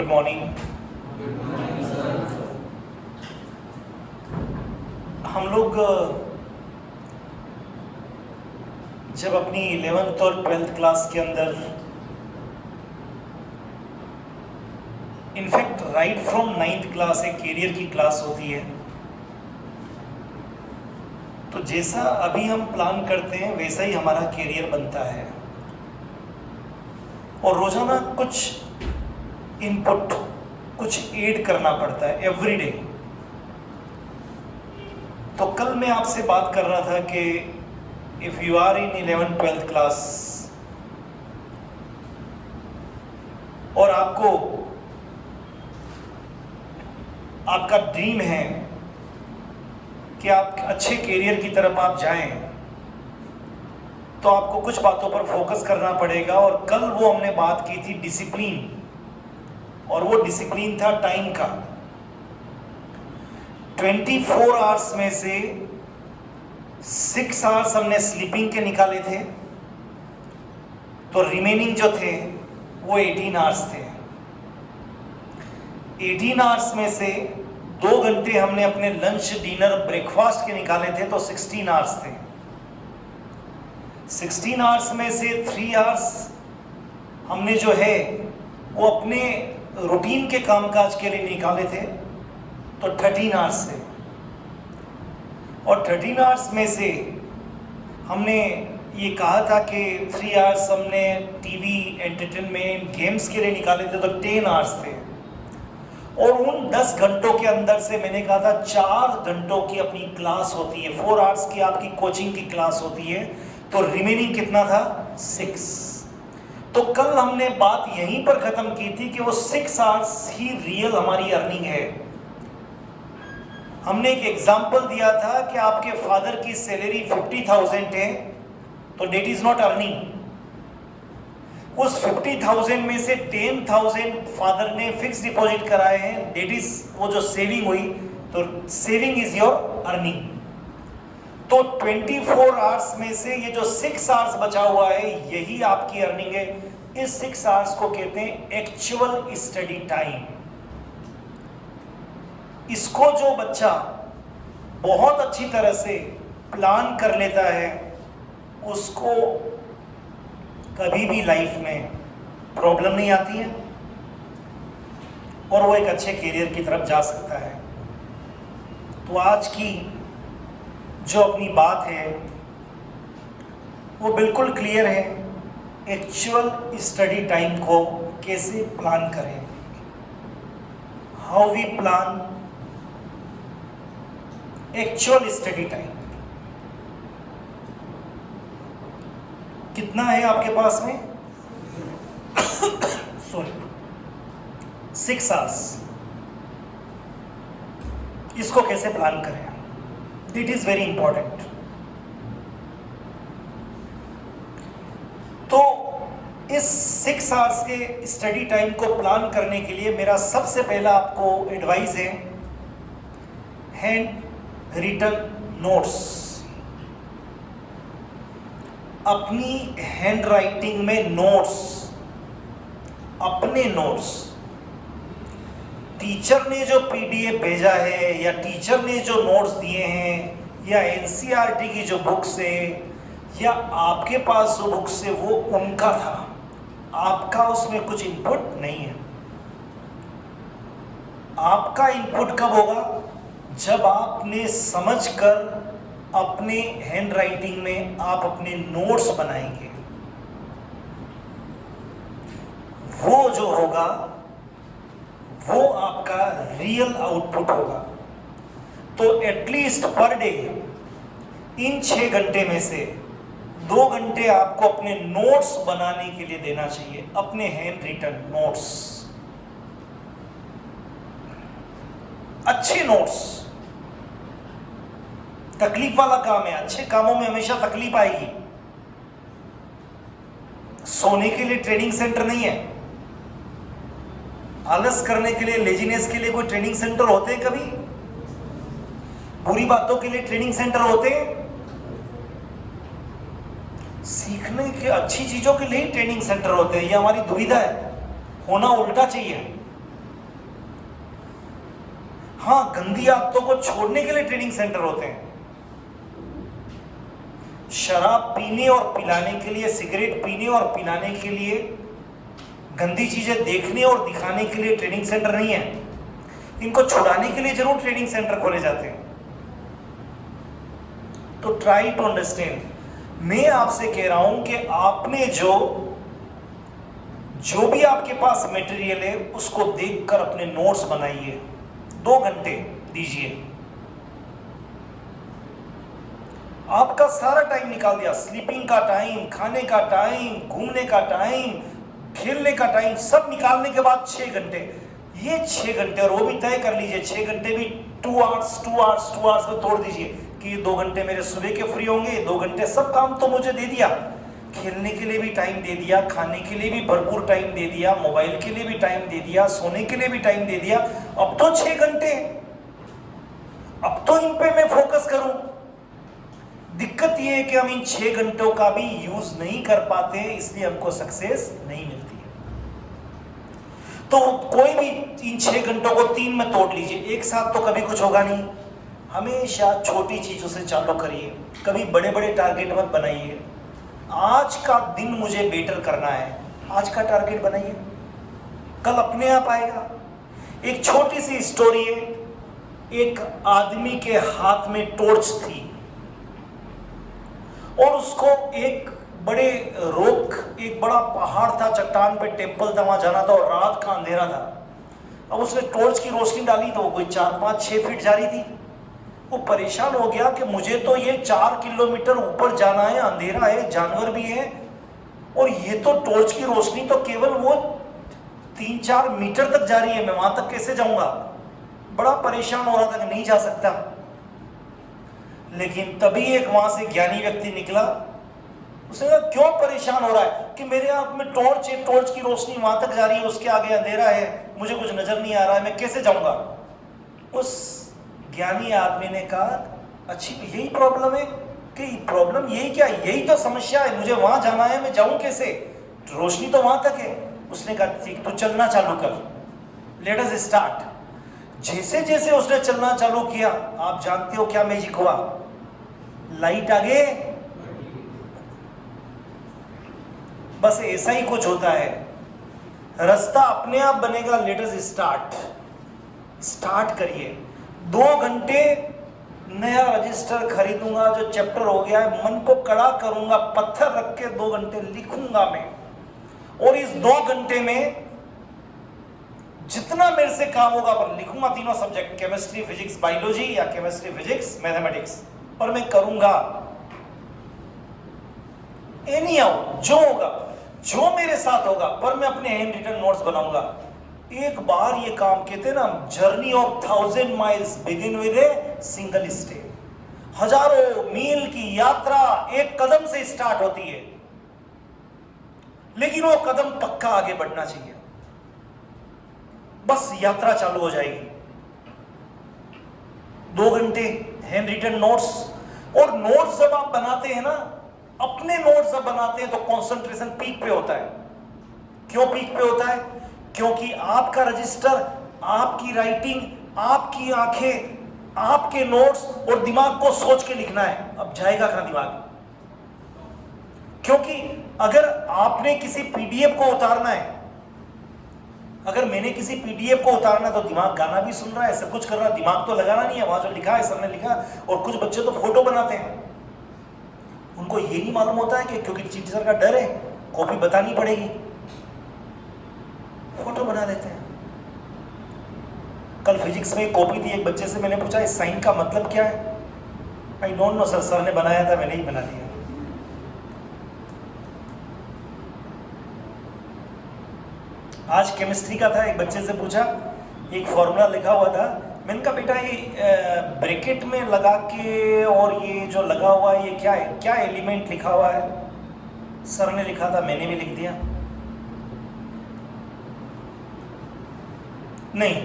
Good morning. हम लोग जब अपनी 11th और 12th क्लास के अंदर in fact right from 9th class एक कैरियर की क्लास होती है, तो जैसा अभी हम प्लान करते हैं वैसा ही हमारा कैरियर बनता है और रोजाना कुछ इनपुट, कुछ ऐड करना पड़ता है एवरी डे। तो कल मैं आपसे बात कर रहा था कि if you are in 11th 12th class और आपका ड्रीम है कि आप अच्छे कैरियर की तरफ आप जाएं, तो आपको कुछ बातों पर फोकस करना पड़ेगा। और कल वो हमने बात की थी डिसिप्लिन, और वो डिसिप्लिन था टाइम का। 24 आवर्स में से 6 आवर्स हमने स्लीपिंग के निकाले थे, तो रिमेनिंग जो थे वो 18 आवर्स थे। 18 आवर्स में से 2 घंटे हमने अपने लंच, डिनर, ब्रेकफास्ट के निकाले थे, तो 16 आवर्स थे। 16 आवर्स में से 3 आवर्स हमने जो है वो अपने रूटीन के कामकाज के लिए निकाले थे, तो 13 आवर्स थे। और 13 आवर्स में से हमने ये कहा था कि 3 आवर्स हमने टीवी, एंटरटेनमेंट, गेम्स के लिए निकाले थे, तो 10 आवर्स थे। और उन 10 घंटों के अंदर से मैंने कहा था 4 घंटों की अपनी क्लास होती है, 4 आवर्स की आपकी कोचिंग की क्लास होती है, तो रिमेनिंग कितना था? 6। तो कल हमने बात यहीं पर खत्म की थी कि वो 6 आवर्स ही रियल हमारी अर्निंग है। हमने एक एग्जाम्पल दिया था कि आपके फादर की सैलरी 50,000 है, तो डेट इज नॉट अर्निंग। उस 50,000 में से 10,000 फादर ने फिक्स डिपॉजिट कराए हैं, डेट इज वो जो सेविंग हुई, तो सेविंग इज योर अर्निंग। तो 24 आवर्स में से ये जो 6 आवर्स बचा हुआ है, यही आपकी अर्निंग है। इस 6 आवर्स को कहते हैं एक्चुअल स्टडी टाइम। इसको जो बच्चा बहुत अच्छी तरह से प्लान कर लेता है, उसको कभी भी लाइफ में प्रॉब्लम नहीं आती है और वो एक अच्छे कैरियर की तरफ जा सकता है। तो आज की जो अपनी बात है वो बिल्कुल क्लियर है, एक्चुअल स्टडी टाइम को कैसे प्लान करें, how we plan actual study time. कितना है आपके पास में? Sorry, 6 hours. इसको कैसे प्लान करें, इट इज वेरी इंपॉर्टेंट। तो इस 6 आवर्स के स्टडी टाइम को प्लान करने के लिए मेरा सबसे पहला आपको एडवाइस है हैंड रिटन नोट्स। अपनी हैंड राइटिंग में नोट्स, अपने नोट्स, टीचर ने जो पीडीएफ भेजा है या टीचर ने जो नोट्स दिए हैं या एनसीईआरटी की जो बुक्स है या आपके पास जो बुक्स है, वो उनका था, आपका उसमें कुछ इनपुट नहीं है। आपका इनपुट कब होगा? जब आपने समझकर अपने हैंड राइटिंग में आप अपने नोट्स बनाएंगे, वो जो होगा वो आपका रियल आउटपुट होगा। तो एटलीस्ट पर डे इन 6 घंटे में से 2 घंटे आपको अपने नोट्स बनाने के लिए देना चाहिए, अपने हैंड रिटन नोट्स, अच्छे नोट्स। तकलीफ वाला काम है, अच्छे कामों में हमेशा तकलीफ आएगी। सोने के लिए ट्रेनिंग सेंटर नहीं है, आलस करने के लिए, लेजीनेस के लिए कोई ट्रेनिंग सेंटर होते हैं कभी? बुरी बातों के लिए ट्रेनिंग सेंटर होते हैं? सीखने के, अच्छी चीजों के लिए ट्रेनिंग सेंटर होते हैं। ये हमारी दुविधा है, होना उल्टा चाहिए। गंदी आदतों को छोड़ने के लिए ट्रेनिंग सेंटर होते हैं। शराब पीने और पिलाने के लिए, सिगरेट पीने और पिलाने के लिए, गंदी चीजें देखने और दिखाने के लिए ट्रेनिंग सेंटर नहीं है। इनको छुड़ाने के लिए जरूर ट्रेनिंग सेंटर खोले जाते हैं। तो ट्राई टू अंडरस्टैंड। मैं आपसे कह रहा हूं कि आपने जो भी आपके पास मटेरियल है उसको देखकर अपने नोट्स बनाइए। 2 घंटे दीजिए। आपका सारा टाइम निकाल दिया, स्लीपिंग का टाइम, खाने का टाइम, घूमने का टाइम, खेलने का टाइम, सब निकालने के बाद 6 घंटे। ये 6 घंटे, और वो भी तय कर लीजिए 6 घंटे भी 2 आवर्स में तोड़ दीजिए कि 2 घंटे मेरे सुबह के फ्री होंगे, 2 घंटे सब काम तो मुझे दे दिया, खेलने के लिए भी टाइम दे दिया, खाने के लिए भी भरपूर टाइम दे दिया, मोबाइल के लिए भी टाइम दे दिया, सोने के लिए भी टाइम दे दिया। अब तो 6 घंटे, अब तो इन पे मैं फोकस करूं। दिक्कत यह है कि हम इन 6 घंटों का भी यूज नहीं कर पाते, इसलिए हमको सक्सेस नहीं मिलती है। तो कोई भी इन 6 घंटों को 3 में तोड़ लीजिए। एक साथ तो कभी कुछ होगा नहीं। हमेशा छोटी चीजों से चालू करिए, कभी बड़े बड़े टारगेट मत बनाइए। आज का दिन मुझे बेटर करना है, आज का टारगेट बनाइए, कल अपने आप आएगा। एक छोटी सी स्टोरी है। एक आदमी के हाथ में टॉर्च थी और उसको एक बड़ा पहाड़ था, चट्टान पे टेंपल था, वहां जाना था और रात का अंधेरा था। अब उसने टॉर्च की रोशनी डाली तो वो कोई 4-5-6 फीट जा रही थी। वो परेशान हो गया कि मुझे तो ये 4 किलोमीटर ऊपर जाना है, अंधेरा है, जानवर भी है, और ये तो टॉर्च की रोशनी तो केवल वो 3-4 मीटर तक जा रही है, मैं वहां तक कैसे जाऊंगा। बड़ा परेशान हो रहा था कि नहीं जा सकता। लेकिन तभी एक वहां से ज्ञानी व्यक्ति निकला। उसने कहा क्यों परेशान हो रहा है कि मेरे हाथ में टॉर्च है, टॉर्च की रोशनी वहां तक जा रही है, उसके आगे अंधेरा है, मुझे कुछ नजर नहीं आ रहा है, मैं कैसे जाऊंगा। उस ज्ञानी आदमी ने कहा अच्छी यही प्रॉब्लम है कि प्रॉब्लम यही क्या, यही तो समस्या है, मुझे वहां जाना है, मैं जाऊं कैसे, रोशनी तो वहां तक है। उसने कहा ठीक तो चलना चालू कर, लेट अस स्टार्ट। जैसे जैसे उसने चलना चालू किया, आप जानते हो क्या मैजिक हुआ, लाइट आगे। बस ऐसा ही कुछ होता है, रास्ता अपने आप बनेगा। लेट अस स्टार्ट करिए। 2 घंटे नया रजिस्टर खरीदूंगा, जो चैप्टर हो गया है मन को कड़ा करूंगा, पत्थर रख के 2 घंटे लिखूंगा मैं, और इस 2 घंटे में जितना मेरे से काम होगा पर लिखूंगा। तीनों सब्जेक्ट, केमिस्ट्री, फिजिक्स, बायोलॉजी या केमिस्ट्री, फिजिक्स, मैथमेटिक्स, पर मैं करूंगा। एनी हाउ जो होगा, जो मेरे साथ होगा, पर मैं अपने हैंड रिटन नोट्स बनाऊंगा। एक बार ये काम कहते हैं ना, journey of 1000 miles begin with a single step. हजारों मील की यात्रा एक कदम से स्टार्ट होती है, लेकिन वो कदम पक्का आगे बढ़ना चाहिए, बस यात्रा चालू हो जाएगी। 2 घंटे हैंड रिटन नोट्स। और नोट्स जब आप बनाते हैं ना, अपने नोट्स जब बनाते हैं तो कंसंट्रेशन पीक पे होता है। क्यों पीक पे होता है? क्योंकि आपका रजिस्टर, आपकी राइटिंग, आपकी आंखें, आपके नोट्स और दिमाग को सोच के लिखना है। अब जाएगा कहां दिमाग? क्योंकि अगर आपने किसी पीडीएफ को उतारना है, अगर मैंने किसी पीडीएफ को उतारना है तो दिमाग गाना भी सुन रहा है, सब कुछ कर रहा है, दिमाग तो लगाना नहीं है, वहां जो लिखा है सर ने लिखा। और कुछ बच्चे तो फोटो बनाते हैं, उनको ये नहीं मालूम होता है कि क्योंकि टीचर का डर है, कॉपी बतानी पड़ेगी, फोटो बना देते हैं। कल फिजिक्स में एक कॉपी थी, एक बच्चे से मैंने पूछा इस साइन का मतलब क्या है? I don't know sir, sir ने बनाया था, मैंने ही बना दिया। आज केमिस्ट्री का था, एक बच्चे से पूछा, एक फॉर्मूला लिखा हुआ था, मैंने कहा बेटा ये ब्रैकेट में लगा के और ये जो लगा हुआ है ये क्या है, क्या एलिमेंट लिखा हुआ है? सर ने लिखा था, मैंने भी लिख दिया। नहीं,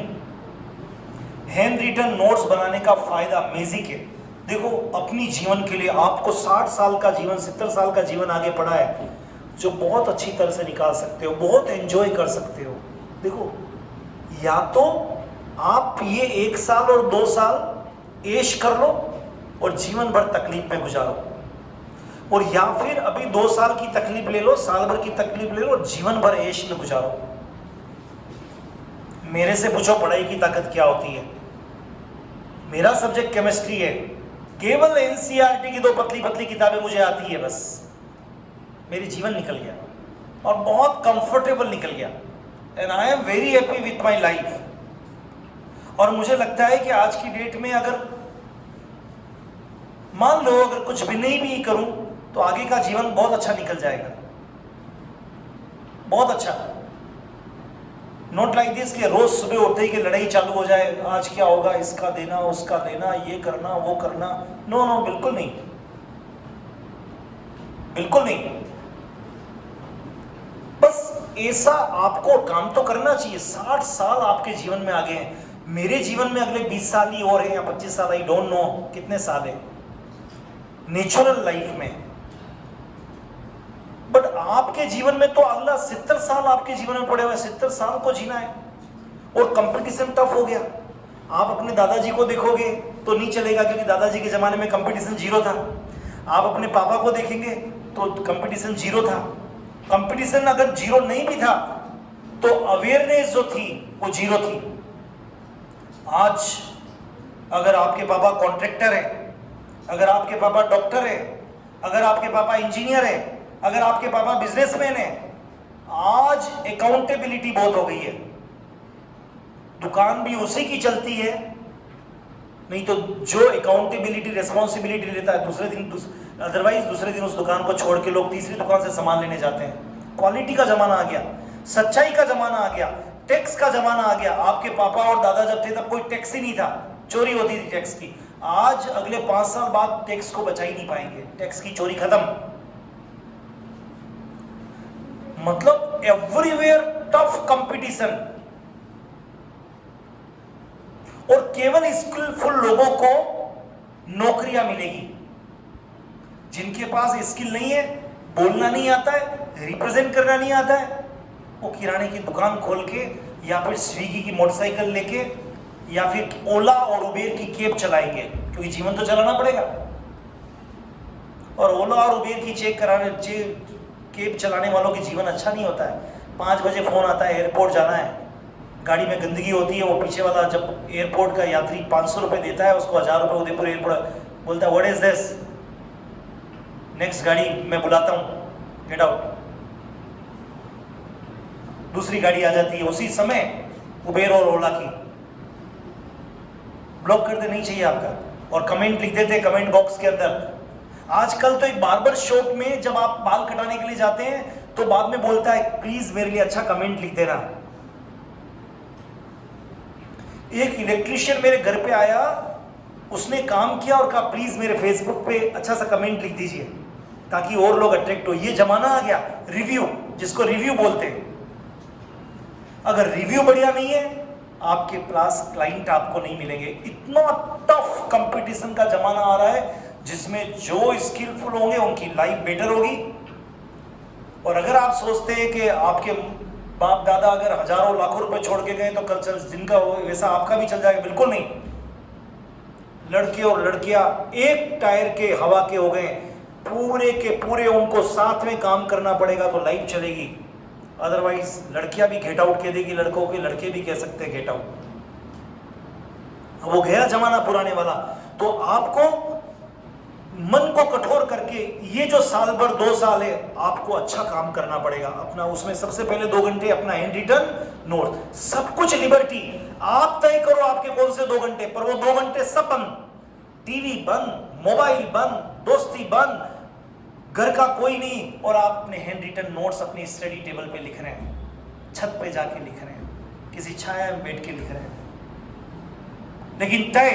हैंड रिटन नोट्स बनाने का फायदा मैजिक है। देखो अपनी जीवन के लिए आपको 60 साल का जीवन, 70 साल का जीवन आगे पड़ा है, जो बहुत अच्छी तरह से निकाल सकते हो, बहुत एंजॉय कर सकते हो। देखो या तो आप ये 1 साल और 2 साल ऐश कर लो और जीवन भर तकलीफ में गुजारो, और या फिर अभी 2 साल की तकलीफ ले लो, साल भर की तकलीफ ले लो और जीवन भर ऐश में गुजारो। मेरे से पूछो पढ़ाई की ताकत क्या होती है। मेरा सब्जेक्ट केमिस्ट्री है, केवल एनसीईआरटी की 2 पतली पतली किताबें मुझे आती है, बस मेरी जीवन निकल गया और बहुत कंफर्टेबल निकल गया, and I am very happy with my life. और मुझे लगता है कि आज की डेट में अगर मान लो अगर कुछ भी नहीं भी करूं तो आगे का जीवन बहुत अच्छा निकल जाएगा, बहुत अच्छा। नॉट लाइक दिस कि रोज सुबह उठते ही कि लड़ाई चालू हो जाए, आज क्या होगा, इसका देना उसका देना, ये करना वो करना। नो नो, बिल्कुल नहीं, बिल्कुल नहीं। बस ऐसा आपको काम तो करना चाहिए। 60 साल आपके जीवन में आगे हैं, मेरे जीवन में अगले 20 साल ही और हैं या 25 साल, आई डोंट नो कितने साल है नेचुरल लाइफ में। बट आपके जीवन में तो अगला 70 साल आपके जीवन में पड़े हुए, 70 साल को जीना है और कंपटीशन टफ हो गया। आप अपने दादाजी को देखोगे तो नहीं चलेगा, क्योंकि दादाजी के जमाने में कंपटीशन 0 था। आप अपने पापा को देखेंगे तो कंपटीशन 0 था। कंपटीशन अगर 0 नहीं भी था तो अवेयरनेस जो थी वो 0 थी। आज अगर आपके पापा कॉन्ट्रैक्टर है, अगर आपके पापा डॉक्टर है, अगर आपके पापा इंजीनियर है, अगर आपके पापा बिजनेसमैन है, आज अकाउंटेबिलिटी बहुत हो गई है। दुकान भी उसी की चलती है, नहीं तो जो अकाउंटेबिलिटी रिस्पॉन्सिबिलिटी लेता है दूसरे दिन अदरवाइज दूसरे दिन उस दुकान को छोड़ के लोग तीसरी दुकान से सामान लेने जाते हैं। क्वालिटी का जमाना आ गया, सच्चाई का जमाना आ गया, टैक्स का जमाना आ गया। आपके पापा और दादा जब थे तब कोई टैक्स ही नहीं था, चोरी होती थी टैक्स की। आज अगले 5 साल बाद टैक्स को बचा ही नहीं पाएंगे, टैक्स की चोरी खत्म। मतलब एवरीवेयर टफ कंपटीशन, और केवल स्किलफुल लोगों को नौकरियां मिलेगी। जिनके पास स्किल नहीं है, बोलना नहीं आता है, रिप्रेजेंट करना नहीं आता है, वो किराने की दुकान खोल के या फिर स्विगी की मोटरसाइकिल लेके या फिर ओला और उबेर की कैब चलाएंगे, क्योंकि जीवन तो चलाना पड़ेगा। और ओला और उबेर की कैब चलाने वालों की जीवन अच्छा नहीं होता है। 5 बजे फोन आता है, एयरपोर्ट जाना है, गाड़ी में गंदगी होती है, वो पीछे वाला जब एयरपोर्ट का यात्री 500 रुपये देता है, उसको 1000 रुपये उदयपुर एयरपोर्ट बोलता है व्हाट इज दिस, नेक्स्ट गाड़ी मैं बुलाता हूँ, गेट आउट। दूसरी गाड़ी आ जाती है उसी समय, उबेर और ओला की। ब्लॉक कर दे, नहीं चाहिए आपका, और कमेंट लिख देते कमेंट बॉक्स के अंदर। आजकल तो एक बार्बर शॉप में जब आप बाल कटाने के लिए जाते हैं तो बाद में बोलता है प्लीज मेरे लिए अच्छा कमेंट लिख देना। एक इलेक्ट्रीशियन मेरे घर पे आया, उसने काम किया और कहा प्लीज मेरे फेसबुक पे अच्छा सा कमेंट लिख दीजिए ताकि और लोग अट्रैक्ट हो। ये जमाना आ गया रिव्यू, जिसको रिव्यू बोलते हैं। अगर रिव्यू बढ़िया नहीं है, आपके पास क्लाइंट आपको नहीं मिलेंगे। इतना टफ कंपटीशन का जमाना आ रहा है जिसमें जो स्किलफुल होंगे उनकी लाइफ बेटर होगी। और अगर आप सोचते हैं कि आपके बाप दादा अगर हजारों लाखों रुपए छोड़ के गए तो कल चल जिनका हो वैसा आपका भी चल जाएगा, बिल्कुल नहीं। लड़के और लड़कियां एक टायर के हवा के हो गए, पूरे के पूरे उनको साथ में काम करना पड़ेगा तो लाइफ चलेगी। अदरवाइज लड़कियां भी गेट आउट कह देगी लड़कों के, लड़के भी कह सकते हैं गेट आउट। वो गया जमाना पुराने वाला। तो आपको मन को कठोर करके ये जो साल भर 2 साल है आपको अच्छा काम करना पड़ेगा अपना। उसमें सबसे पहले 2 घंटे अपना हैंड रिटन नोट, सब कुछ लिबर्टी। आप तय करो आपके कौन से 2 घंटे, पर वो 2 घंटे सब बंद, टीवी बंद, मोबाइल बंद, दोस्ती बंद, घर का कोई नहीं, और आप अपने हैंड रिटन नोट्स अपनी स्टडी टेबल पे लिख रहे हैं, छत पे जाके लिख रहे हैं, किसी छाया में बैठ के लिख रहे हैं। लेकिन तय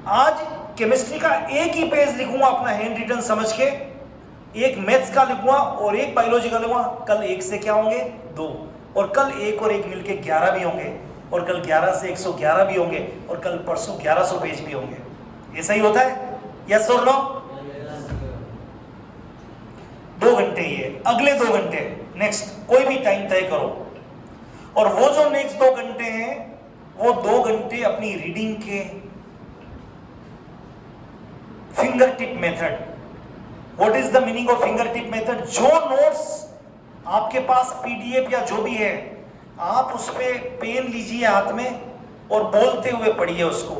आज केमिस्ट्री का एक ही पेज लिखूंगा अपना हैंड रिटन समझ के, एक मैथ्स का लिखूंगा और एक बायोलॉजी का लिखूंगा। कल 1 से क्या होंगे 2, और कल 1 और 1 मिलके 11 भी होंगे, और कल 11 से 111 भी होंगे, और कल परसों 1100 पेज भी होंगे। ऐसा ही होता है, यस और नो? 2 घंटे ही है, अगले 2 घंटे नेक्स्ट कोई भी टाइम तय करो, और वो जो नेक्स्ट 2 घंटे हैं वो 2 घंटे अपनी रीडिंग के finger tip method. What is the meaning of finger tip method? जो नोट्स आपके पास पीडीएफ या जो भी है, आप उस पे पेन लीजिए हाथ में और बोलते हुए पढ़िए उसको।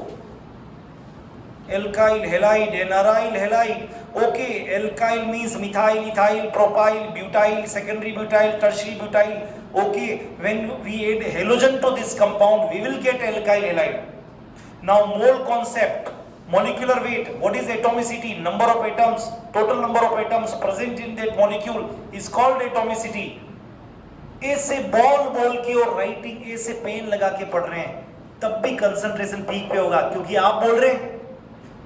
Alkyl halide, an aryl halide, okay, alkyl means methyl, ethyl, propyl, butyl, secondary butyl, tertiary butyl, okay, when we add halogen to this compound we will get alkyl halide. Now mole concept, molecular weight, what is atomicity? Number of atoms, total number of atoms present in that molecule is called atomicity. ए से बोल के और writing a से pen लगा के पढ़ रहे हैं तब भी कंसंट्रेशन पीक पे होगा, क्योंकि आप बोल रहे हैं,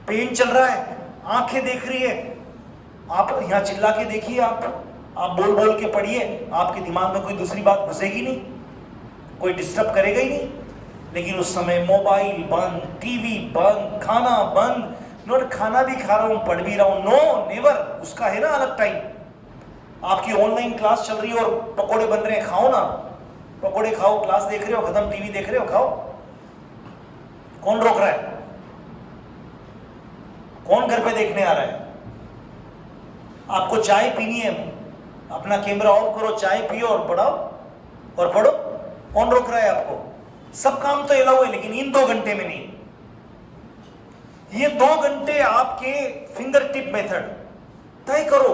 पेन चल रहा है, आंखें देख रही है, आप यहां चिल्ला के देखिए, आप बोल के पढ़िए, आपके दिमाग में कोई दूसरी बात घुसेगी नहीं, कोई डिस्टर्ब करेगा ही नहीं। लेकिन उस समय मोबाइल बंद, टीवी बंद, खाना बंद, नोट खाना भी खा रहा हूं, पढ़ भी रहा हूं, नो नेवर, उसका है ना अलग टाइम। आपकी ऑनलाइन क्लास चल रही है और पकोड़े बन रहे हैं, खाओ ना, पकोड़े खाओ, क्लास देख रहे हो, खत्म, टीवी देख रहे हो, खाओ, कौन रोक रहा है? कौन घर पे देखने आ रहा है? आपको चाय पीनी है, अपना कैमरा ऑफ करो, चाय पियो और पढ़ाओ और पढ़ो, कौन रोक रहा है आपको? सब काम तो अलाउ है, लेकिन इन 2 घंटे में नहीं। ये 2 घंटे आपके फिंगर टिप मेथड तय करो,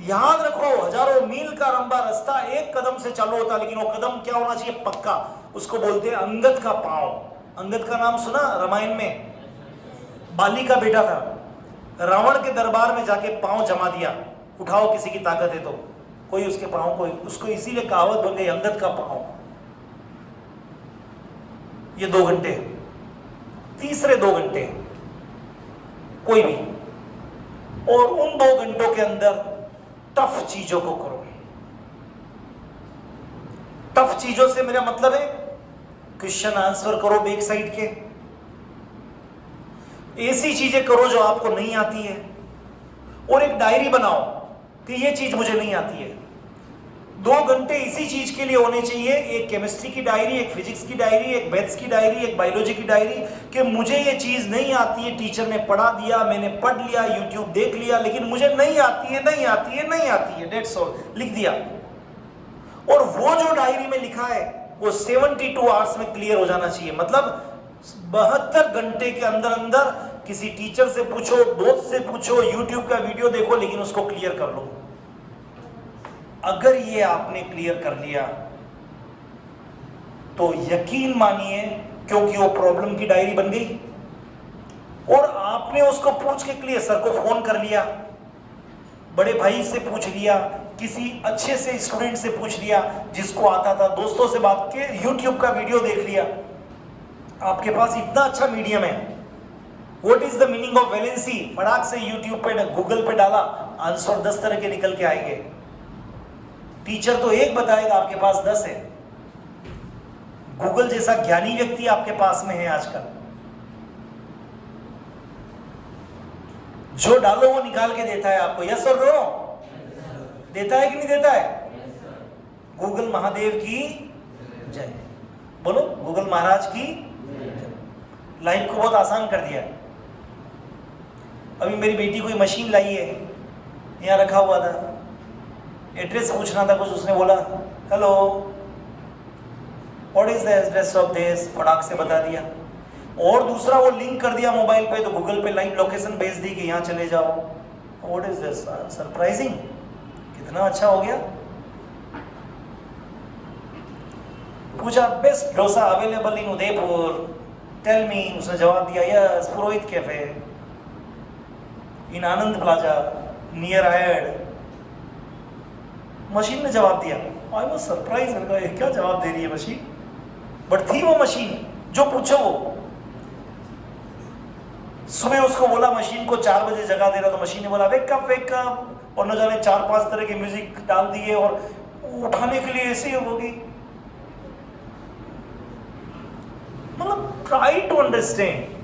याद रखो, हजारों मील का लंबा रास्ता एक कदम से चालू होता, लेकिन वो कदम क्या होना चाहिए? पक्का। उसको बोलते हैं अंगद का पांव। अंगद का नाम सुना रामायण में? बाली का बेटा था, रावण के दरबार में जाके पांव जमा दिया, उठाओ किसी की ताकत है तो, कोई उसके पांव को, उसको इसीलिए कहावत बन गई अंगद का पांव। ये 2 घंटे, तीसरे 2 घंटे कोई भी, और उन 2 घंटों के अंदर टफ चीजों को करो। टफ चीजों से मेरा मतलब है क्वेश्चन आंसर करो बैक साइड के, ऐसी चीजें करो जो आपको नहीं आती है, और एक डायरी बनाओ कि ये चीज मुझे नहीं आती है। 2 घंटे इसी चीज के लिए होने चाहिए, एक केमिस्ट्री की डायरी, एक फिजिक्स की डायरी, एक मैथ्स की डायरी, एक बायोलॉजी की डायरी, कि मुझे ये चीज नहीं आती है, टीचर ने पढ़ा दिया, मैंने पढ़ लिया, यूट्यूब देख लिया, लेकिन मुझे नहीं आती है, नहीं आती है, नहीं आती है, डेट्स ऑल, लिख दिया। और वो जो डायरी में लिखा है वो 72 आवर्स में क्लियर हो जाना चाहिए। मतलब 72 घंटे के अंदर अंदर किसी टीचर से पूछो, दोस्त से पूछो, यूट्यूब का वीडियो देखो, लेकिन उसको क्लियर कर लो। अगर ये आपने क्लियर कर लिया तो यकीन मानिए, क्योंकि वो प्रॉब्लम की डायरी बन गई और आपने उसको पूछ के क्लियर, सर को फोन कर लिया, बड़े भाई से पूछ लिया, किसी अच्छे से स्टूडेंट से पूछ लिया जिसको आता था, दोस्तों से बात के, यूट्यूब का वीडियो देख लिया, आपके पास इतना अच्छा मीडियम है। What is the meaning of valency? फटाक से यूट्यूब पे, गूगल पे डाला, आंसर 10 तरह के निकल के आएंगे। टीचर तो एक बताएगा, आपके पास 10 है। गूगल जैसा ज्ञानी व्यक्ति आपके पास में है आजकल, जो डालो वो निकाल के देता है आपको। यस और नो? देता है कि नहीं देता है? गूगल महादेव की जय। बोलो, गूगल महाराज की लाइफ को बहुत आसान कर दिया है। अभी मेरी बेटी कोई मशीन लाई है, यहाँ रखा हुआ था, एड्रेस पूछना था कुछ, उसने बोला hello what is the address of this, फटाक से बता दिया। और दूसरा वो लिंक कर दिया मोबाइल पे, तो गूगल पे लाइव लोकेशन भेज दी कि यहाँ चले जाओ। व्हाट इज दिस, सरप्राइजिंग, कितना अच्छा हो गया। पूछा best dosa available in Udaipur, tell me, उसने जवाब दिया yes, Purohit cafe in Anand plaza near Ayad. Machine ने जवाब दिया। आई वाज सरप्राइज, क्या जवाब दे रही है मशीन, बट थी वो मशीन, जो पूछो वो। सुबह उसको बोला, मशीन को 4 बजे जगा दे रहा, तो मशीन ने बोला वेक अप, और न जाने 4-5 तरह की म्यूजिक डाल दिए और उठाने के लिए ऐसे ही होगी। मतलब ट्राई टू अंडरस्टैंड।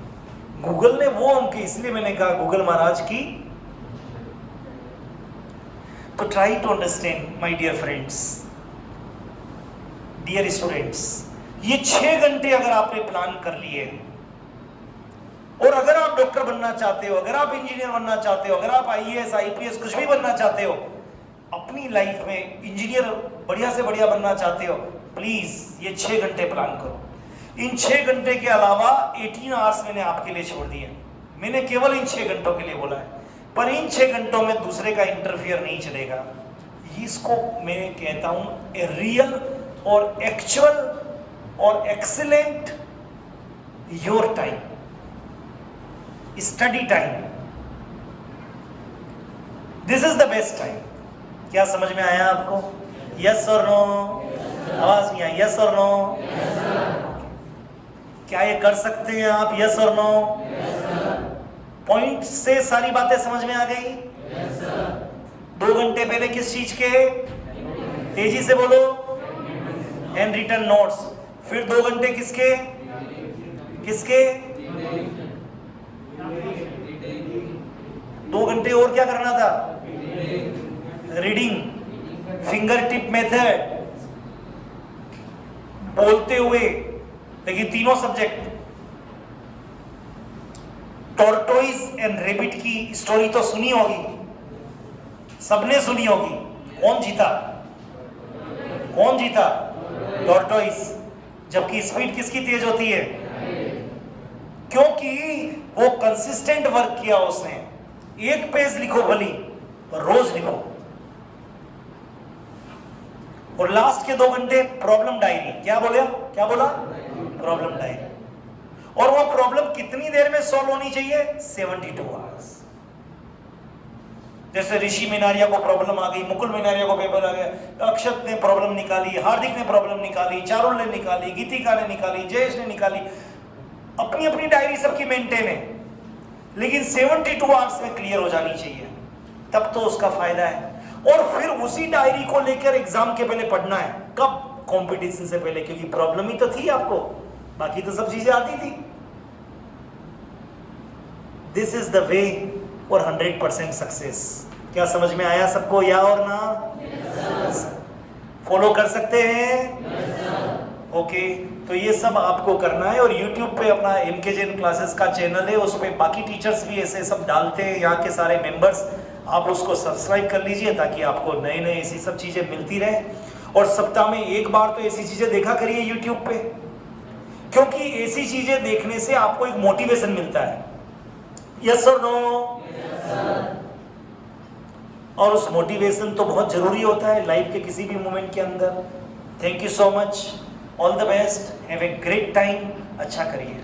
गूगल ने वो हमके, इसलिए मैंने कहा गूगल महाराज की। तो try to understand my dear friends, dear students, ये 6 घंटे अगर आपने प्लान कर लिए, और अगर आप डॉक्टर बनना चाहते हो, अगर आप इंजीनियर बनना चाहते हो, अगर आप आईएएस आईपीएस कुछ भी बनना चाहते हो, अपनी लाइफ में इंजीनियर बढ़िया से बढ़िया बनना चाहते हो, प्लीज ये 6 घंटे प्लान करो। इन 6 घंटे के अलावा 18 आवर्स मैंने आपके लिए छोड़ दिए। मैंने केवल इन 6 घंटों के लिए बोला है, पर इन 6 घंटों में दूसरे का इंटरफियर नहीं चलेगा। इसको मैं कहता हूं ए रियल और एक्चुअल और excellent your time, study time. This is the best time. क्या समझ में आया आपको? यस और नो? आवाज नहीं आई। यस और नो? क्या ये कर सकते हैं आप? यस और नो? पॉइंट से सारी बातें समझ में आ गई? 2 घंटे पहले किस चीज के? तेजी से बोलो। Hand written notes. फिर 2 घंटे किसके? किसके? 2 घंटे और क्या करना था? रीडिंग, फिंगर टिप मेथड, बोलते हुए, लेकिन तीनों सब्जेक्ट। टॉर्टोइज एंड रेबिट की स्टोरी तो सुनी होगी, सबने सुनी होगी। कौन जीता? कौन जीता? टॉर्टोइज। जबकि स्पीड किसकी तेज होती है? क्योंकि वो कंसिस्टेंट वर्क किया उसने। 1 पेज लिखो भली, पर रोज लिखो। और लास्ट के 2 घंटे प्रॉब्लम डायरी। क्या बोला? क्या बोला? Problem diary. और वो प्रॉब्लम कितनी देर में सॉल्व होनी चाहिए? 72 आवर्स। जैसे ऋषि मिनारिया को प्रॉब्लम आ गई, मुकुल मिनारिया को पेपर आ गया, अक्षत ने प्रॉब्लम निकाली, हार्दिक ने प्रॉब्लम निकाली, चारुल ने निकाली, गीतिका ने निकाली, जयेश ने निकाली। अपनी अपनी डायरी सबकी मेंटेन है, लेकिन 72 आवर्स में क्लियर हो जानी चाहिए, तब तो उसका फायदा है। और फिर उसी डायरी को लेकर एग्जाम के पहले पढ़ना है। कब? कंपटीशन से पहले, क्योंकि प्रॉब्लम ही तो थी आपको, बाकी तो सब चीजें आती थी। This is the way for 100% success. क्या समझ में आया सबको? या और ना? फॉलो कर सकते हैं? ओके, तो ये सब आपको करना है। और YouTube पे अपना MK Jain क्लासेस का चैनल है, उस पर बाकी टीचर्स भी ऐसे सब डालते हैं, यहाँ के सारे मेंबर्स। आप उसको सब्सक्राइब कर लीजिए ताकि आपको नए नए ऐसी सब चीजें मिलती रहे। और सप्ताह में 1 बार तो ऐसी चीजें देखा करिए YouTube पे, क्योंकि ऐसी चीजें देखने से आपको एक मोटिवेशन मिलता है। यस और नो? और उस मोटिवेशन तो बहुत जरूरी होता है लाइफ के किसी भी मोमेंट के अंदर। Thank you so much, all the best, have a great time. अच्छा करिए।